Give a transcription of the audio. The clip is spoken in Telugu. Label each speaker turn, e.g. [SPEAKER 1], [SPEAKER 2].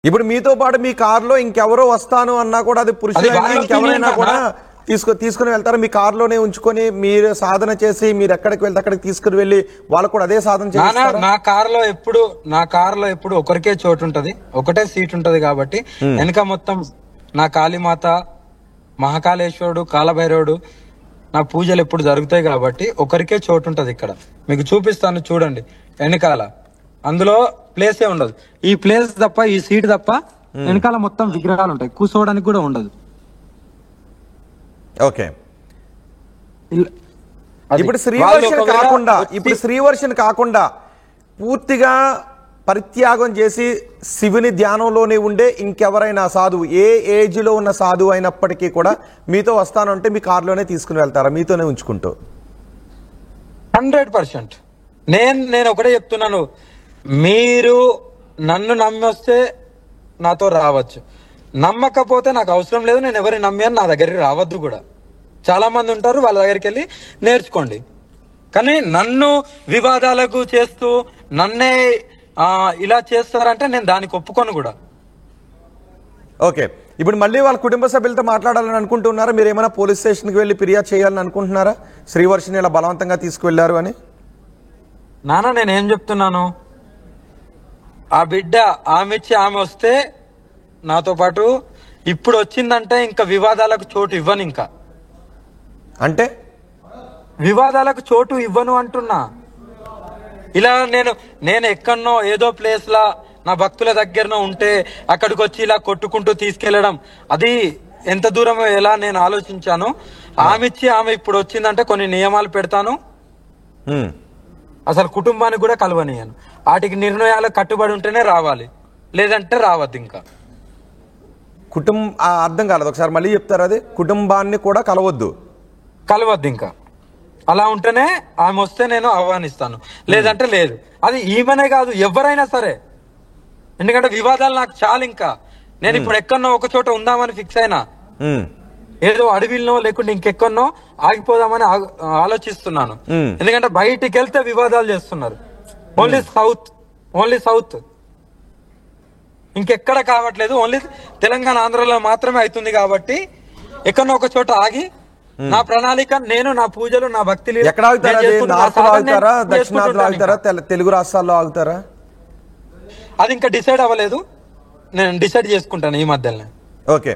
[SPEAKER 1] ఇప్పుడు మీతో పాటు మీ కారులో ఇంకెవరో వస్తాను అన్నా కూడా అది పురుషులైనా ఇంకెవరైనా కూడా తీసుకుని వెళ్తారు. మీ కారులోనే ఉంచుకొని మీరు సాధన చేసి మీరు ఎక్కడికి వెళ్తే అక్కడికి తీసుకుని వెళ్ళి వాళ్ళు కూడా అదే సాధన చేస్తారు.
[SPEAKER 2] నా కారులో ఎప్పుడు ఒకరికే చోటు ఉంటది, ఒకటే సీట్ ఉంటది. కాబట్టి వెనక మొత్తం నా కాళీమాత, మహాకాళేశ్వరుడు, కాలభైరవుడు నా పూజలు ఎప్పుడు జరుగుతాయి. కాబట్టి ఒకరికే చోటు ఉంటది. ఇక్కడ మీకు చూపిస్తాను చూడండి. వెనకాల అందులో ప్లేసే ఉండదు. ఈ ప్లేస్ తప్ప, ఈ సీట్ తప్ప వెనకాల మొత్తం విగ్రహాలు ఉంటాయి. కూర్చోవడానికి కూడా ఉండదు.
[SPEAKER 1] ఓకే, ఇప్పుడు శ్రీవర్షన్ కాకుండా పూర్తిగా పరిత్యాగం చేసి శివుని ధ్యానంలోనే ఉండే ఇంకెవరైనా సాధువు, ఏ ఏజ్ లో ఉన్న సాధువు అయినప్పటికీ కూడా మీతో వస్తాను అంటే మీ కారులోనే తీసుకుని వెళ్తారా, మీతోనే ఉంచుకుంటూ?
[SPEAKER 2] 100%. నేను ఒకటే చెప్తున్నాను, మీరు నన్ను నమ్మి వస్తే నాతో రావచ్చు, నమ్మకపోతే నాకు అవసరం లేదు. నేను ఎవరిని నమ్మాను, నా దగ్గరికి రావద్దు కూడా. చాలా మంది ఉంటారు, వాళ్ళ దగ్గరికి వెళ్ళి నేర్చుకోండి. కానీ నన్ను వివాదాలకు చేస్తూ నన్నే ఇలా చేస్తారంటే నేను దానికి ఒప్పుకోను కూడా.
[SPEAKER 1] ఓకే, ఇప్పుడు మళ్ళీ వాళ్ళ కుటుంబ సభ్యులతో మాట్లాడాలని అనుకుంటున్నారా? మీరు ఏమైనా పోలీస్ స్టేషన్కి వెళ్ళి ఫిర్యాదు చేయాలని అనుకుంటున్నారా, శ్రీవర్షిని ఇలా బలవంతంగా తీసుకువెళ్లారు అని?
[SPEAKER 2] నాన్న, నేనేం చెప్తున్నాను, ఆ బిడ్డ ఆమె వస్తే నాతో పాటు, ఇప్పుడు వచ్చిందంటే ఇంకా వివాదాలకు చోటు ఇవ్వను. ఇంకా
[SPEAKER 1] అంటే
[SPEAKER 2] వివాదాలకు చోటు ఇవ్వను అంటున్నా. ఇలా నేను ఎక్కడనో ఏదో ప్లేస్ లా నా భక్తుల దగ్గరనో ఉంటే అక్కడికి వచ్చి ఇలా కొట్టుకుంటూ తీసుకెళ్లడం, అది ఎంత దూరం ఎలా నేను ఆలోచించాను. ఆమె ఇప్పుడు వచ్చిందంటే కొన్ని నియమాలు పెడతాను. అసలు కుటుంబానికి కూడా కలవనియను. వాటికి నిర్ణయాలు కట్టుబడి ఉంటేనే రావాలి, లేదంటే రావద్దు. ఇంకా
[SPEAKER 1] అర్థం కాలేదు, ఒకసారి మళ్ళీ చెప్తారు. అది కుటుంబాన్ని కూడా కలవద్దు.
[SPEAKER 2] ఇంకా అలా ఉంటేనే ఆమె వస్తే నేను ఆహ్వానిస్తాను, లేదంటే లేదు. అది ఈమెనే కాదు, ఎవరైనా సరే. ఎందుకంటే వివాదాలు నాకు చాలు. ఇంకా నేను ఇప్పుడు ఎక్కడనో ఒక చోట ఉందామని ఫిక్స్ అయినా, ఏదో అడవిలో లేకుంటే ఇంకెక్కడనో ఆగిపోదామని ఆలోచిస్తున్నాను. ఎందుకంటే బయటికి వెళ్తే వివాదాలు చేస్తున్నారు. ఓన్లీ సౌత్ ఇంకెక్కడ కావట్లేదు. ఓన్లీ తెలంగాణ, ఆంధ్రలో మాత్రమే అవుతుంది. కాబట్టి ఎక్కడనో ఒక చోట ఆగి నా ప్రణాళిక, నేను నా పూజలు, నా భక్తి
[SPEAKER 1] ఎక్కడ ఆగుతారా? దక్షిణాదిలో ఆగుతారా, తెలుగు రాష్ట్రాల్లో ఆగుతారా?
[SPEAKER 2] అది ఇంకా డిసైడ్ అవ్వలేదు. నేను డిసైడ్ చేసుకుంటాను ఈ మధ్యలో.
[SPEAKER 1] ఓకే.